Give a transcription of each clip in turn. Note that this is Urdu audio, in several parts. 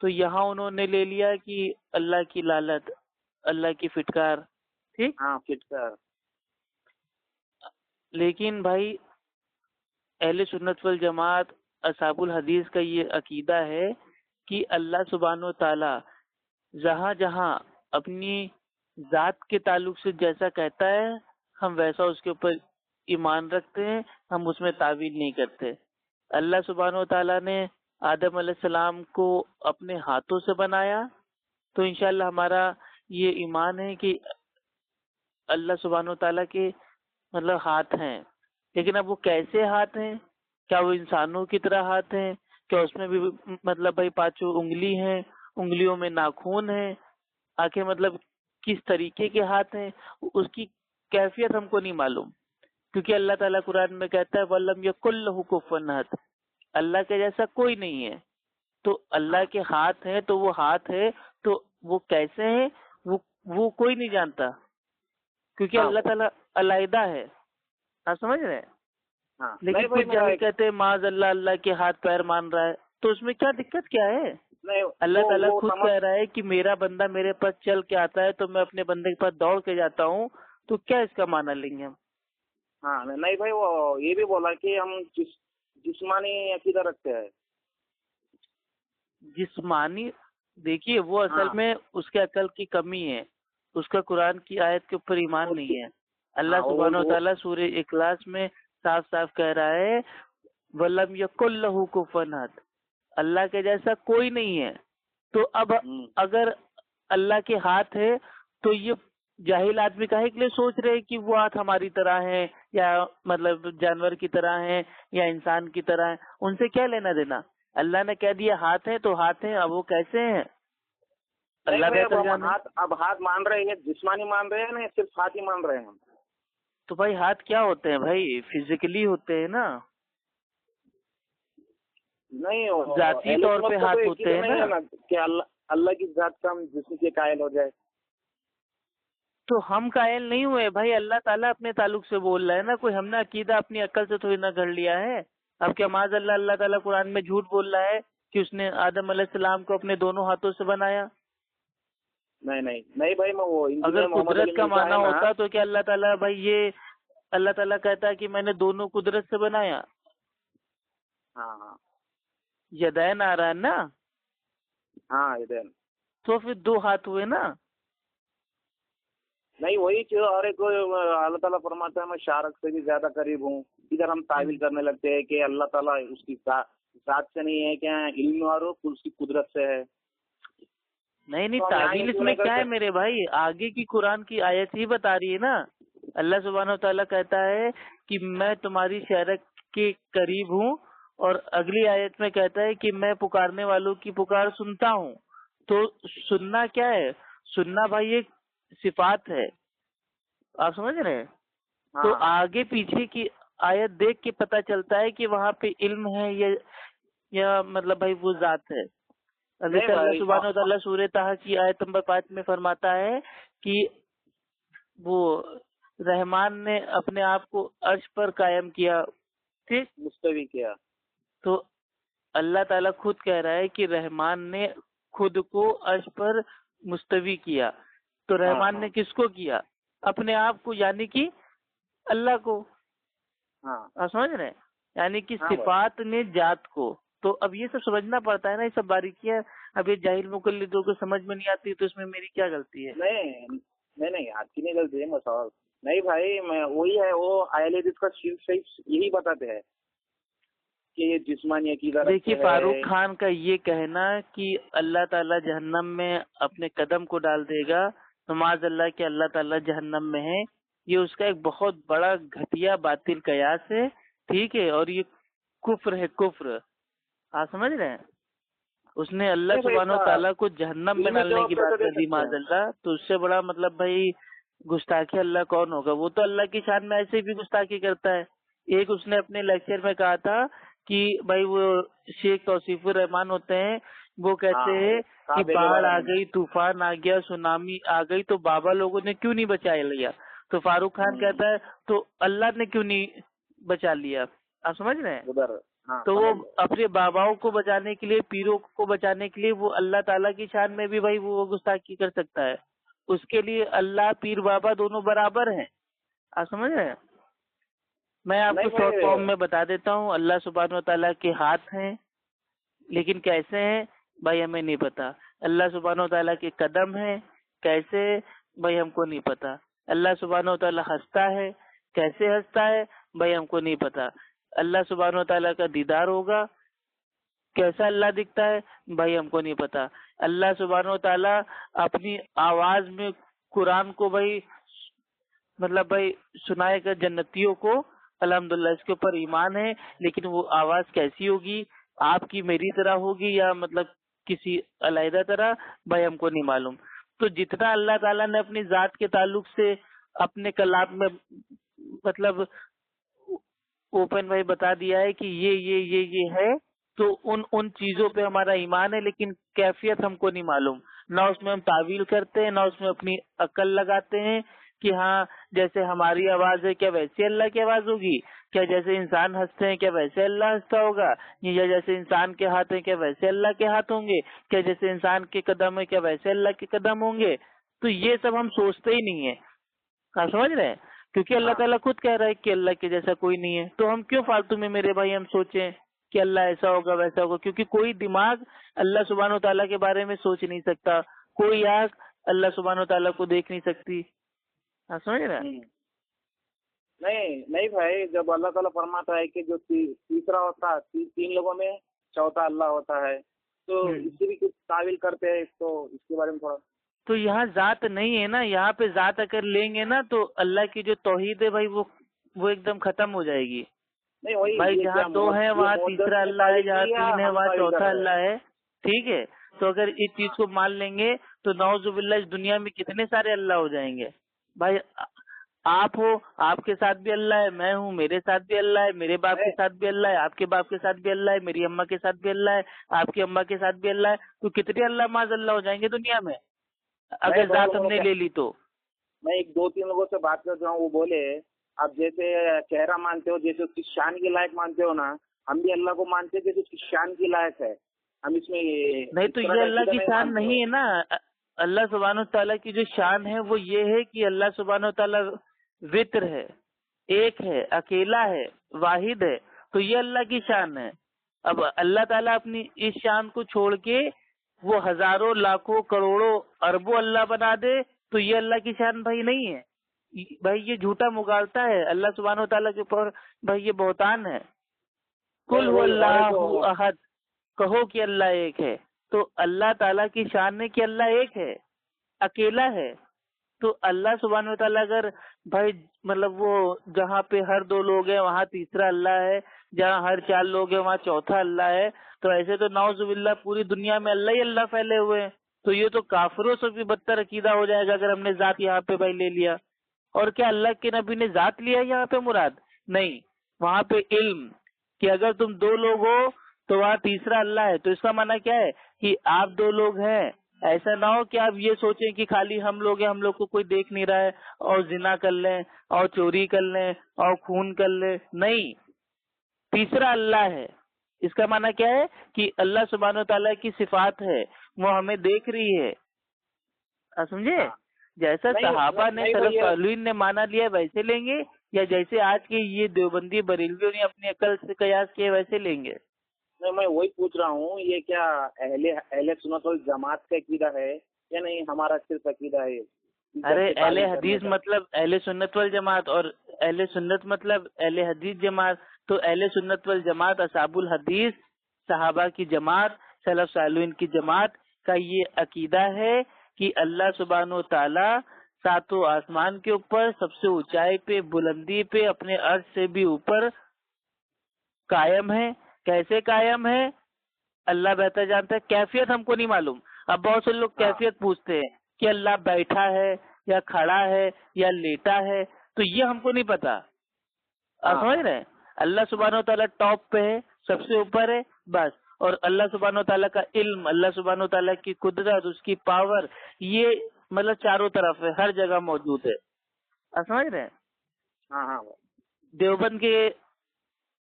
تو یہاں انہوں نے لے لیا کہ اللہ کی لعنت، اللہ کی فٹکار. ٹھیک. ہاں فٹکار. لیکن بھائی اہل سنت والجماعت اصحاب الحدیث کا یہ عقیدہ ہے کہ اللہ سبحانہ و تعالی جہاں جہاں اپنی ذات کے تعلق سے جیسا کہتا ہے ہم ویسا اس کے اوپر ایمان رکھتے ہیں، ہم اس میں تعویل نہیں کرتے. اللہ سبحانہ و تعالیٰ نے آدم علیہ السلام کو اپنے ہاتھوں سے بنایا، تو انشاءاللہ ہمارا یہ ایمان ہے کہ اللہ سبحانہ و تعالیٰ کے مطلب ہاتھ ہیں. لیکن اب وہ کیسے ہاتھ ہیں؟ کیا وہ انسانوں کی طرح ہاتھ ہیں؟ کیا اس میں بھی مطلب بھائی پانچوں انگلی ہیں، انگلیوں میں ناخون ہیں؟ آخر مطلب کس طریقے کے ہاتھ ہیں اس کی کیفیت ہم کو نہیں معلوم، کیونکہ اللہ تعالیٰ قرآن میں کہتا ہے وَلَمْ يَكُن لَّهُ كُفُوًا أَحَدٌ، اللہ کے جیسا کوئی نہیں ہے. تو اللہ کے ہاتھ ہیں تو وہ ہاتھ ہے، تو وہ کیسے ہیں وہ کوئی نہیں جانتا، کیونکہ اللہ تعالیٰ علیحدہ ہے. آپ سمجھ رہے ہیں؟ لیکن کچھ جگہ کہتے ہیں معاذ اللہ اللہ کے ہاتھ پیر مان رہا ہے، تو اس میں کیا دقت کیا ہے؟ اللہ تعالیٰ خود کہہ رہا ہے کہ میرا بندہ میرے پاس چل کے آتا ہے تو میں اپنے بندے کے پاس دوڑ کے جاتا ہوں، تو کیا اس کا معنی لیں گے ہم؟ ہاں نہیں بھائی، وہ یہ بھی بولا کہ ہم جسمانی عقیدہ رکھتے ہیں. جسمانی دیکھیے وہ اصل میں اس کے عقل کی کمی ہے، اس کا قرآن کی آیت کے اوپر ایمان نہیں ہے. اللہ سبحانہ و تعالیٰ سورہ اخلاص میں صاف صاف کہہ رہا ہے وَلَمْ يَكُن لَّهُ كُفُوًا أَحَدٌ، اللہ کے جیسا کوئی نہیں ہے. تو اب اگر اللہ کے ہاتھ ہے تو یہ جاہل آدمی کاہے کے لیے سوچ رہے کہ وہ ہاتھ ہماری طرح ہیں یا مطلب جانور کی طرح ہیں یا انسان کی طرح ہیں؟ ان سے کیا لینا دینا؟ اللہ نے کہہ دیا ہاتھ ہیں تو ہاتھ ہیں. اب وہ کیسے ہیں اللہ بہتر جانے. اب ہاتھ مان رہے ہیں، جسمانی مان رہے ہیں نا، صرف ہاتھ ہی مان رہے ہیں. تو بھائی ہاتھ کیا ہوتے ہیں بھائی؟ فزیکلی ہوتے ہیں نا، نہیں ذاتی طور پہ ہاتھ ہوتے ہیں نا. کہ اللہ کی ذات کا ہم جسم کے قائل ہو جائے. تو ہم قائل نہیں ہوئے بھائی، اللہ تعالیٰ اپنے تعلق سے بول رہا ہے نا، کوئی ہم نے عقیدہ اپنی عقل سے تھوڑی نہ گھڑ لیا ہے. اب کیا معاذ اللہ اللہ تعالیٰ قرآن میں جھوٹ بول رہا ہے کہ اس نے آدم علیہ السلام کو اپنے دونوں ہاتھوں سے بنایا؟ نہیں بھائی، میں وہ اگر قدرت کا معنی ہوتا تو کیا اللہ تعالیٰ بھائی یہ اللہ تعالیٰ کہتا ہے کہ میں نے دونوں قدرت سے بنایا؟ ہاں یدین آ رہا ہے نا. ہاں یدین، تو پھر دو ہاتھ ہوئے نا. نہیں وہی چیز. اور ایک اللہ تعالیٰ فرماتا ہے میں شارک سے بھی زیادہ قریب ہوں. ادھر ہم تعویل کرنے لگتے ہیں کہ اللہ تعالیٰ اس کی ذات سے نہیں ہے، کیا علم اور اس کی قدرت سے ہے. نہیں تعویل اس میں کیا ہے میرے بھائی؟ آگے کی قرآن کی آیت ہی بتا رہی ہے نا. اللہ سبحانہ و تعالیٰ کہتا ہے کہ میں تمہاری شارک کے قریب ہوں، اور اگلی آیت میں کہتا ہے کہ میں پکارنے والوں کی پکار سنتا ہوں. تو سننا کیا ہے؟ سننا بھائی ایک صفات ہے. آپ سمجھ رہے ہیں؟ تو آگے پیچھے کی آیت دیکھ کے پتہ چلتا ہے کہ وہاں پہ علم ہے یا مطلب بھائی وہ ذات ہے. اللہ سبحانہ و تعالیٰ سورہ طٰہٰ کی آیت نمبر 5 میں فرماتا ہے کہ وہ رحمان نے اپنے آپ کو عرش پر قائم کیا، ٹھیک، مستوی کیا. تو اللہ تعالیٰ خود کہہ رہا ہے کہ رحمان نے خود کو عرش پر مستوی کیا. تو رحمان نے کس کو کیا؟ اپنے آپ کو، یعنی کہ اللہ کو. آپ سمجھ رہے ہیں؟ یعنی کہ صفات نے ذات کو. تو اب یہ سب سمجھنا پڑتا ہے نا، یہ سب باریکیاں اب یہ جاہل مقلدوں کو سمجھ میں نہیں آتی، تو اس میں میری کیا غلطی ہے؟ نہیں آپ کی نہیں غلطی ہے مسائل. نہیں بھائی، میں وہی ہے، وہ اہل حدیث کا صرف یہی بتاتے ہیں کہ یہ جسمانی عقیدہ رکھتے ہیں. دیکھیے فاروق خان کا یہ کہنا کہ اللہ تعالیٰ جہنم میں اپنے قدم کو ڈال دے گا، معاذ اللہ کہ اللہ تعالیٰ جہنم میں ہے، یہ اس کا ایک بہت بڑا گھٹیا باطل قیاس ہے. ٹھیک ہے، اور یہ کفر ہے، کفر. آپ سمجھ رہے ہیں؟ اس نے اللہ سبحانہ و تعالیٰ کو جہنم میں ڈالنے کی بات کر دی معاذ اللہ. تو اس سے بڑا مطلب بھائی گستاخی اللہ کون ہوگا؟ وہ تو اللہ کی شان میں ایسے بھی گستاخی کرتا ہے. ایک اس نے اپنے لیکچر میں کہا تھا کہ بھائی وہ شیخ توصیف الرحمان ہوتے ہیں، وہ کہتے ہیں کہ باڑھ آ گئی، طوفان آ گیا، سونامی آ گئی، تو بابا لوگوں نے کیوں نہیں بچا لیا؟ تو فاروق خان کہتا ہے تو اللہ نے کیوں نہیں بچا لیا؟ آپ سمجھ رہے ہیں؟ ہاں تو وہ سمجھ گئے۔ اپنے باباؤں کو بچانے کے لیے، پیروں کو بچانے کے لیے وہ اللہ تعالیٰ کی شان میں بھی بھائی وہ گستاخی کر سکتا ہے. اس کے لیے اللہ پیر بابا دونوں برابر ہیں. آپ سمجھ رہے ہیں؟ میں آپ کو نہیں شارٹ بھائی، فارم میں بتا دیتا ہوں. اللہ سبحانہ و تعالیٰ کے ہاتھ ہیں، لیکن کیسے ہیں بھائی ہمیں نہیں پتا. اللہ سبحانہ و تعالیٰ کے قدم ہیں، کیسے بھائی ہم کو نہیں پتا. اللہ سبحانہ و تعالیٰ ہنستا ہے، کیسے ہنستا ہے بھائی ہم کو نہیں پتا. اللہ سبحانہ و تعالیٰ کا دیدار ہوگا، کیسا اللہ دکھتا ہے بھائی ہم کو نہیں پتا. اللہ سبحانہ و تعالیٰ اپنی آواز میں قرآن کو بھائی مطلب بھائی سنائے گا جنتیوں کو، الحمدللہ اس کے اوپر ایمان ہے. لیکن وہ آواز کیسی ہوگی، آپ کی میری طرح ہوگی یا مطلب کسی علیحدہ طرح بھائی ہم کو نہیں معلوم. تو جتنا اللہ تعالیٰ نے اپنی ذات کے تعلق سے اپنے کلام میں مطلب اوپن بھائی بتا دیا ہے کہ یہ ہے، تو ان چیزوں پہ ہمارا ایمان ہے، لیکن کیفیت ہم کو نہیں معلوم. نہ اس میں ہم تعویل کرتے ہیں، نہ اس میں اپنی عقل لگاتے ہیں کہ ہاں جیسے ہماری آواز ہے کیا ویسے اللہ کی آواز ہوگی، کیا جیسے انسان ہنستے ہیں کیا ویسے اللہ ہنستا ہوگا، یا جیسے انسان کے ہاتھ ہیں کیا ویسے اللہ کے ہاتھ ہوں گے، کیا جیسے انسان کے قدم ہے کیا ویسے اللہ کے قدم ہوں گے. تو یہ سب ہم سوچتے ہی نہیں ہیں. آپ سمجھ رہے ہیں؟ کیونکہ اللہ ہاں تعالیٰ خود کہہ رہا ہے کہ اللہ کے جیسا کوئی نہیں ہے. تو ہم کیوں فالتو میں میرے بھائی ہم سوچیں کہ اللہ ایسا ہوگا ویسا ہوگا، کیونکہ کوئی دماغ اللہ سبحانہ و تعالیٰ کے بارے میں سوچ نہیں سکتا، کوئی آنکھ اللہ سبحانہ و تعالیٰ کو دیکھ نہیں سکتی. آپ سمجھ رہے ہیں؟ نہیں بھائی، جب اللہ تعالیٰ فرماتا ہے کہ جو تیسرا ہوتا ہے، تین لوگوں میں چوتھا اللہ ہوتا ہے، تو اس سے بھی کچھ تعویل کرتے ہیں، تو اس کے بارے میں تھوڑا. تو یہاں ذات نہیں ہے نا، یہاں پہ ذات اگر لیں گے نا تو اللہ کی جو توحید ہے بھائی وہ ایک دم ختم ہو جائے گی. نہیں وہی بھائی یہ جہاں کیا دو ہیں وہاں تیسرا نے اللہ ہے، تعویل جہاں کی تین ہے ہم وہاں تعویل کر چوتھا رہے ہیں. اللہ ہے. ٹھیک ہے، تو اگر اس چیز کو مان لیں گے تو نعوذ باللہ اس دنیا میں کتنے سارے اللہ ہو جائیں گے. بھائی آپ ہو، آپ کے ساتھ بھی اللہ ہے، میں ہوں میرے ساتھ بھی اللہ ہے، میرے باپ کے ساتھ بھی اللہ ہے، آپ کے باپ کے ساتھ بھی اللہ ہے، میری اماں کے ساتھ بھی اللہ ہے، آپ کی اماں کے ساتھ بھی اللہ ہے. تو کتنے اللہ معاذ اللہ ہو جائیں گے دنیا میں اگر ذات ہم نے لے لی تو. میں ایک دو تین لوگوں سے بات کر رہا ہوں، وہ بولے آپ جیسے چہرہ مانتے ہو، جیسے اس کی شان کی لائق مانتے ہو نا، ہم بھی اللہ کو مانتے ہیں جیسے اس کی شان کی لائق ہے. ہم اس میں نہیں تو یہ اللہ کی شان مانتے نہیں ہے نا. اللہ سبحانہ و تعالیٰ کی جو شان ہے وہ یہ ہے کہ اللہ سبحانہ و تعالیٰ وطر ہے، ایک ہے، اکیلا ہے، واحد ہے. تو یہ اللہ کی شان ہے. اب اللہ تعالیٰ اپنی اس شان کو چھوڑ کے وہ ہزاروں لاکھوں کروڑوں اربوں اللہ بنا دے تو یہ اللہ کی شان بھائی نہیں ہے. بھائی یہ جھوٹا مغالطہ ہے اللہ سبحانہ و تعالیٰ کے اوپر. بھائی یہ بہتان ہے. کل هو اللہ احد، کہو کہ اللہ ایک ہے. تو اللہ تعالیٰ کی شان ہے کہ اللہ ایک ہے، اکیلا ہے. تو اللہ سبحانہ و تعالیٰ اگر بھائی مطلب وہ جہاں پہ ہر دو لوگ ہیں وہاں تیسرا اللہ ہے، جہاں ہر چار لوگ ہیں وہاں چوتھا اللہ ہے، تو ایسے تو نعوذ باللہ پوری دنیا میں اللہ ہی اللہ پھیلے ہوئے ہیں. تو یہ تو کافروں سے بھی بدتر عقیدہ ہو جائے گا اگر ہم نے ذات یہاں پہ بھائی لے لیا. اور کیا اللہ کے نبی نے ذات لیا یہاں پہ مراد؟ نہیں، وہاں پہ علم کہ اگر تم دو لوگ ہو تو وہاں تیسرا اللہ ہے. تو اس کا معنی کیا ہے کہ آپ دو لوگ ہیں. ایسا نہ ہو کہ آپ یہ سوچیں کہ خالی ہم لوگ ہیں، ہم لوگ کو کوئی دیکھ نہیں رہا ہے اور زنا کر لیں اور چوری کر لیں اور خون کر لیں. نہیں، تیسرا اللہ ہے. اس کا معنی کیا ہے کہ اللہ سبحانہ و تعالیٰ کی صفات ہے، وہ ہمیں دیکھ رہی ہے. سمجھے؟ جیسا صحابہ نے سلف صالحین نے مانا لیا ویسے لیں گے، یا جیسے آج کے یہ دیوبندی بریلویوں نے اپنی عقل سے قیاس کیا ویسے لیں گے؟ نہیں، میں وہی پوچھ رہا ہوں، یہ کیا اہل سنت والجماعت کا عقیدہ ہے یا نہیں ہمارا صرف عقیدہ ہے؟ ارے اہل حدیث مطلب اہل سنت والجماعت، اور اہل سنت مطلب اہل حدیث جماعت. تو اہل سنت والجماعت اصحاب الحدیث، صحابہ کی جماعت، سلف صالحین کی جماعت کا یہ عقیدہ ہے کہ اللہ سبحانہ و تعالی ساتوں آسمان کے اوپر سب سے اونچائی پہ، بلندی پہ، اپنے عرش سے بھی اوپر قائم ہے. کیسے قائم ہے اللہ بہتر جانتا ہے، کیفیت ہم کو نہیں معلوم. اب بہت سے لوگ کیفیت پوچھتے ہیں کہ اللہ بیٹھا ہے یا کھڑا ہے یا لیٹا ہے، تو یہ ہم کو نہیں پتا. آپ سمجھ رہے ہیں؟ اللہ سبحانہ و تعالیٰ ٹاپ پہ ہے، سب سے اوپر ہے بس. اور اللہ سبحانہ و تعالیٰ کا علم، اللہ سبحانہ و تعالیٰ کی قدرت، اس کی پاور، یہ مطلب چاروں طرف ہے، ہر جگہ موجود ہے. آپ سمجھ رہے ہیں؟ ہاں. دیوبند کے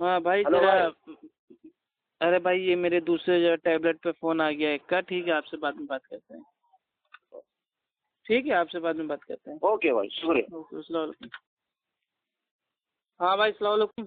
ہاں بھائی ہلو ذرا، بھائی، ارے بھائی یہ میرے دوسرے جو ٹیبلیٹ پہ فون آ گیا ایک کا، ٹھیک ہے آپ سے بعد میں بات کرتے ہیں، ٹھیک ہے آپ سے بعد میں بات کرتے ہیں. اوکے بھائی، شکریہ. اوکے، السلام علیکم. ہاں بھائی السلام علیکم.